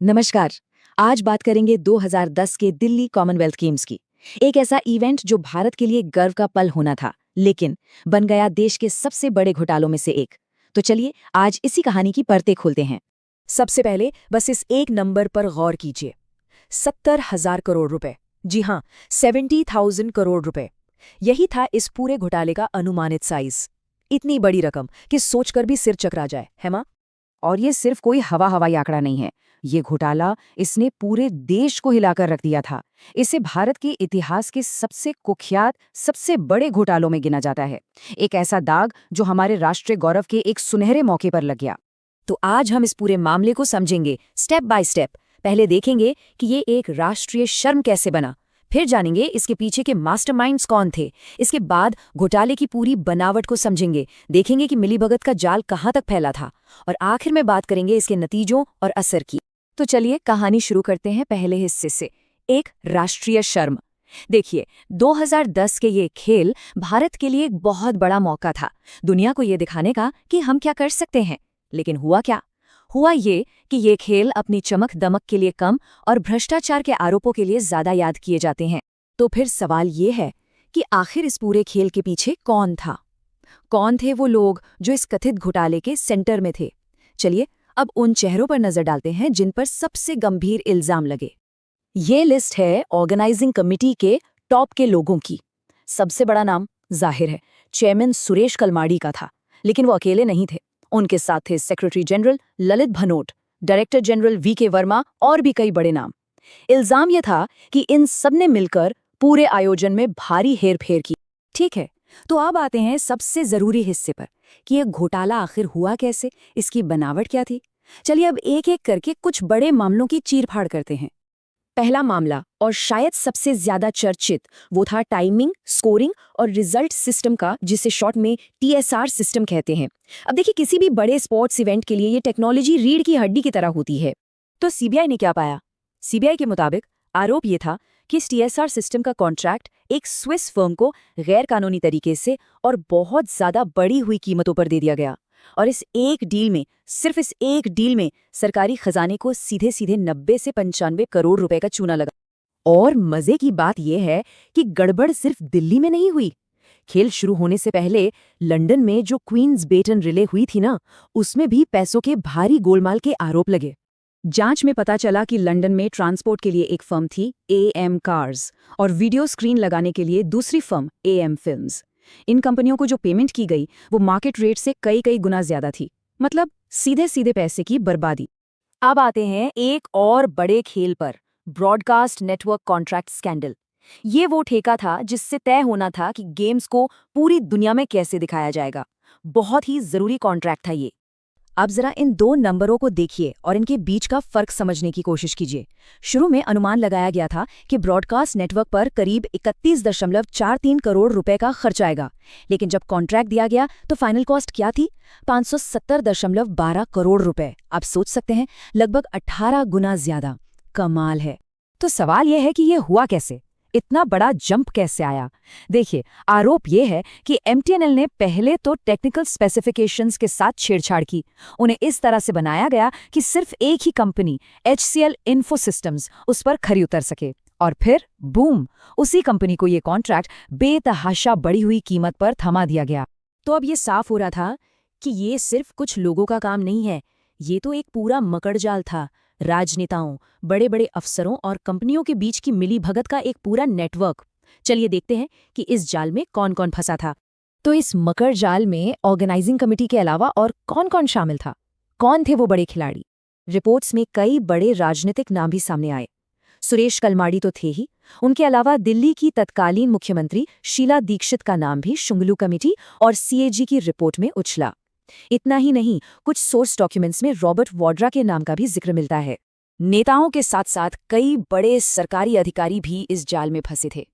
नमस्कार। आज बात करेंगे 2010 के दिल्ली कॉमनवेल्थ गेम्स की। एक ऐसा इवेंट जो भारत के लिए गर्व का पल होना था, लेकिन बन गया देश के सबसे बड़े घोटालों में से एक। तो चलिए आज इसी कहानी की परतें खोलते हैं। सबसे पहले बस इस एक नंबर पर गौर कीजिए। 70,000 करोड़ रुपए। जी हाँ, 70,000 करोड़ रुपए। यही था इस पूरे घोटाले का अनुमानित साइज। इतनी बड़ी रकम कि सोचकर भी सिर चकरा जाए, है माँ? और ये सिर्फ कोई हवाई आंकड़ा नहीं है। ये घोटाला इसने पूरे देश को हिलाकर रख दिया था। इसे भारत के इतिहास के सबसे कुख्यात, सबसे बड़े घोटालों में गिना जाता है। एक ऐसा दाग जो हमारे राष्ट्रीय गौरव के एक सुनहरे मौके पर लग गया। तो आज हम इस पूरे मामले को समझेंगे स्टेप बाय स्टेप। पहले देखेंगे कि ये एक राष्ट्रीय शर्म कैसे बना, फिर जानेंगे इसके पीछे के मास्टरमाइंड्स कौन थे। इसके बाद घोटाले की पूरी बनावट को समझेंगे, देखेंगे कि मिलीभगत का जाल कहाँ तक फैला था, और आखिर में बात करेंगे इसके नतीजों और असर की। तो चलिए कहानी शुरू करते हैं पहले हिस्से से, एक राष्ट्रीय शर्म। देखिए, 2010 के ये खेल भारत के लिए एक बहुत बड़ा मौका था, दुनिया को ये दिखाने का कि हम क्या कर सकते हैं। लेकिन हुआ क्या? हुआ ये कि ये खेल अपनी चमक दमक के लिए कम और भ्रष्टाचार के आरोपों के लिए ज्यादा याद किए जाते हैं। तो फिर सवाल ये है कि आखिर इस पूरे खेल के पीछे कौन था? कौन थे वो लोग जो इस कथित घोटाले के सेंटर में थे? चलिए अब उन चेहरों पर नजर डालते हैं जिन पर सबसे गंभीर इल्जाम लगे। ये लिस्ट है ऑर्गेनाइजिंग कमिटी के टॉप के लोगों की। सबसे बड़ा नाम जाहिर है चेयरमैन सुरेश कलमाड़ी का था, लेकिन वो अकेले नहीं थे। उनके साथ थे secretary general Lalit Bhanot, director general VK Verma और भी कई बड़े नाम। इल्जाम यह था कि इन सब ने मिलकर पूरे आयोजन में भारी हेरफेर की। ठीक है, तो अब आते हैं सबसे जरूरी हिस्से पर कि यह घोटाला आखिर हुआ कैसे, इसकी बनावट क्या थी। चलिए अब एक एक करके कुछ बड़े मामलों की चीरफाड़ करते हैं। पहला मामला, और शायद सबसे ज्यादा चर्चित, वो था टाइमिंग, स्कोरिंग और रिजल्ट सिस्टम का, जिसे शॉर्ट में टीएसआर सिस्टम कहते हैं। अब देखिए, किसी भी बड़े स्पोर्ट्स इवेंट के लिए ये टेक्नोलॉजी रीढ़ की हड्डी की तरह होती है। तो सीबीआई ने क्या पाया? सीबीआई के मुताबिक आरोप ये था कि इस टीएसआर सिस्टम का कॉन्ट्रैक्ट एक स्विस फर्म को गैर कानूनी तरीके से और बहुत ज्यादा बढ़ी हुई कीमतों पर दे दिया गया। और इस एक डील में, सिर्फ इस एक डील में सरकारी खजाने को सीधे सीधे 90 से 95 करोड़ रुपए का चूना लगा। और मजे की बात यह है कि गड़बड़ सिर्फ दिल्ली में नहीं हुई। खेल शुरू होने से पहले लंदन में जो क्वींस बेटन रिले हुई थी ना, उसमें भी पैसों के भारी गोलमाल के आरोप लगे। जांच में पता चला कि लंदन में ट्रांसपोर्ट के लिए एक फर्म थी एएम कार्स, और वीडियो स्क्रीन लगाने के लिए दूसरी फर्म एएम फिल्म्स। इन कंपनियों को जो पेमेंट की गई वो मार्केट रेट से कई कई गुना ज्यादा थी। मतलब सीधे सीधे पैसे की बर्बादी। अब आते हैं एक और बड़े खेल पर, ब्रॉडकास्ट नेटवर्क कॉन्ट्रैक्ट स्कैंडल। ये वो ठेका था जिससे तय होना था कि गेम्स को पूरी दुनिया में कैसे दिखाया जाएगा। बहुत ही जरूरी कॉन्ट्रैक्ट था ये। अब जरा इन दो नंबरों को देखिए और इनके बीच का फर्क समझने की कोशिश कीजिए। शुरू में अनुमान लगाया गया था कि ब्रॉडकास्ट नेटवर्क पर करीब 31.43 करोड़ रुपए का खर्च आएगा, लेकिन जब कॉन्ट्रैक्ट दिया गया तो फाइनल कॉस्ट क्या थी? 570.12 करोड़ रुपए। आप सोच सकते हैं, लगभग 18 गुना ज्यादा। कमाल है। तो सवाल यह है कि यह हुआ कैसे? इतना बड़ा जंप कैसे आया? देखिए, आरोप यह है कि एमटीएनएल ने पहले तो टेक्निकल स्पेसिफिकेशंस के साथ छेड़छाड़ की। उन्हें इस तरह से बनाया गया कि सिर्फ एक ही कंपनी, एचसीएल इन्फोसिस्टम्स, उस पर खरी उतर सके। और फिर बूम, उसी कंपनी को ये कॉन्ट्रैक्ट बेतहाशा बढ़ी हुई कीमत पर थमा दिया गया। तो अब ये साफ हो रहा था कि ये सिर्फ कुछ लोगों का काम नहीं है, ये तो एक पूरा मकड़जाल था। राजनेताओं, बड़े बड़े अफसरों और कंपनियों के बीच की मिलीभगत का एक पूरा नेटवर्क। चलिए देखते हैं कि इस जाल में कौन कौन फंसा था। तो इस मकर जाल में ऑर्गेनाइजिंग कमेटी के अलावा और कौन कौन शामिल था? कौन थे वो बड़े खिलाड़ी? रिपोर्ट्स में कई बड़े राजनीतिक नाम भी सामने आए। सुरेश कलमाड़ी तो थे ही, उनके अलावा दिल्ली की तत्कालीन मुख्यमंत्री शीला दीक्षित का नाम भी शुंगलू कमेटी और सीएजी की रिपोर्ट में उछला। इतना ही नहीं, कुछ सोर्स डॉक्यूमेंट्स में रॉबर्ट वाड्रा के नाम का भी जिक्र मिलता है। नेताओं के साथ साथ कई बड़े सरकारी अधिकारी भी इस जाल में फंसे थे।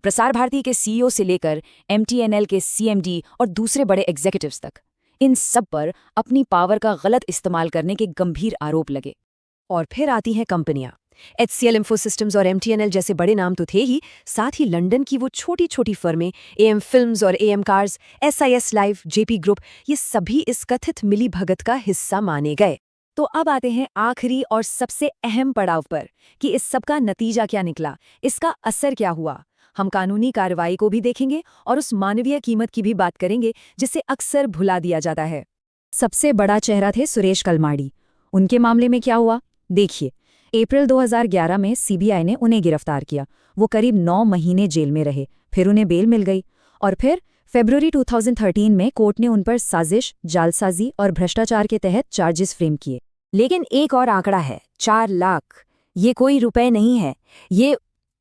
प्रसार भारती के सीईओ से लेकर एमटीएनएल के सीएमडी और दूसरे बड़े एग्जीक्यूटिव्स तक, इन सब पर अपनी पावर का गलत इस्तेमाल करने के गंभीर आरोप लगे। और फिर आती हैं कंपनियां। एचसीएल इन्फोसिस्टम्स और एमटीएनएल जैसे बड़े नाम तो थे ही, साथ ही लंदन की वो छोटी छोटी फर्में एएम फिल्म्स और am cars, SIS live, JP group, ये सभी इस कथित मिलीभगत का हिस्सा माने गए। तो अब आते हैं आखिरी और सबसे अहम पड़ाव पर कि इस सब का नतीजा क्या निकला, इसका असर क्या हुआ। हम कानूनी कार्रवाई को भी देखेंगे और उस मानवीय कीमत की भी बात करेंगे जिसे अक्सर भुला दिया जाता है। सबसे बड़ा चेहरा थे सुरेश कलमाड़ी। उनके मामले में क्या हुआ देखिए। अप्रैल 2011 में सीबीआई ने उन्हें गिरफ्तार किया। वो करीब 9 महीने जेल में रहे, फिर उन्हें बेल मिल गई और फिर फरवरी 2013 में कोर्ट ने उन पर साजिश, जालसाजी और भ्रष्टाचार के तहत चार्जेस फ्रेम किए। लेकिन एक और आंकड़ा है, 4 लाख। ये कोई रुपए नहीं है,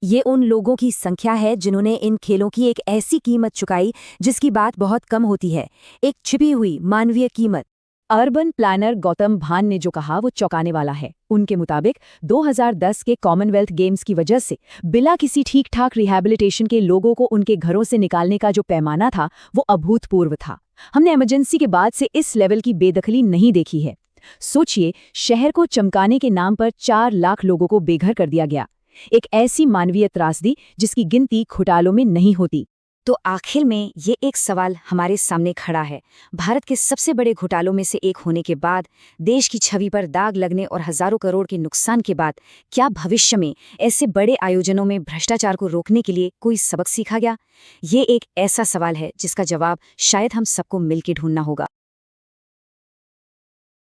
ये उन लोगों की संख्या है जिन्होंने इन खेलों की एक ऐसी कीमत चुकाई जिसकी बात बहुत कम होती है, एक छिपी हुई मानवीय कीमत। अर्बन प्लानर गौतम भान ने जो कहा वो चौंकाने वाला है। उनके मुताबिक 2010 के कॉमनवेल्थ गेम्स की वजह से बिना किसी ठीक ठाक रिहैबिलिटेशन के लोगों को उनके घरों से निकालने का जो पैमाना था वो अभूतपूर्व था। हमने इमरजेंसी के बाद से इस लेवल की बेदखली नहीं देखी है। सोचिए, शहर को चमकाने के नाम पर 4 लाख लोगों को बेघर कर दिया गया। एक ऐसी मानवीय त्रासदी जिसकी गिनती घोटालों में नहीं होती। तो आखिर में ये एक सवाल हमारे सामने खड़ा है। भारत के सबसे बड़े घोटालों में से एक होने के बाद, देश की छवि पर दाग लगने और हजारों करोड़ के नुकसान के बाद, क्या भविष्य में ऐसे बड़े आयोजनों में भ्रष्टाचार को रोकने के लिए कोई सबक सीखा गया? ये एक ऐसा सवाल है जिसका जवाब शायद हम सबको मिलकर ढूंढना होगा।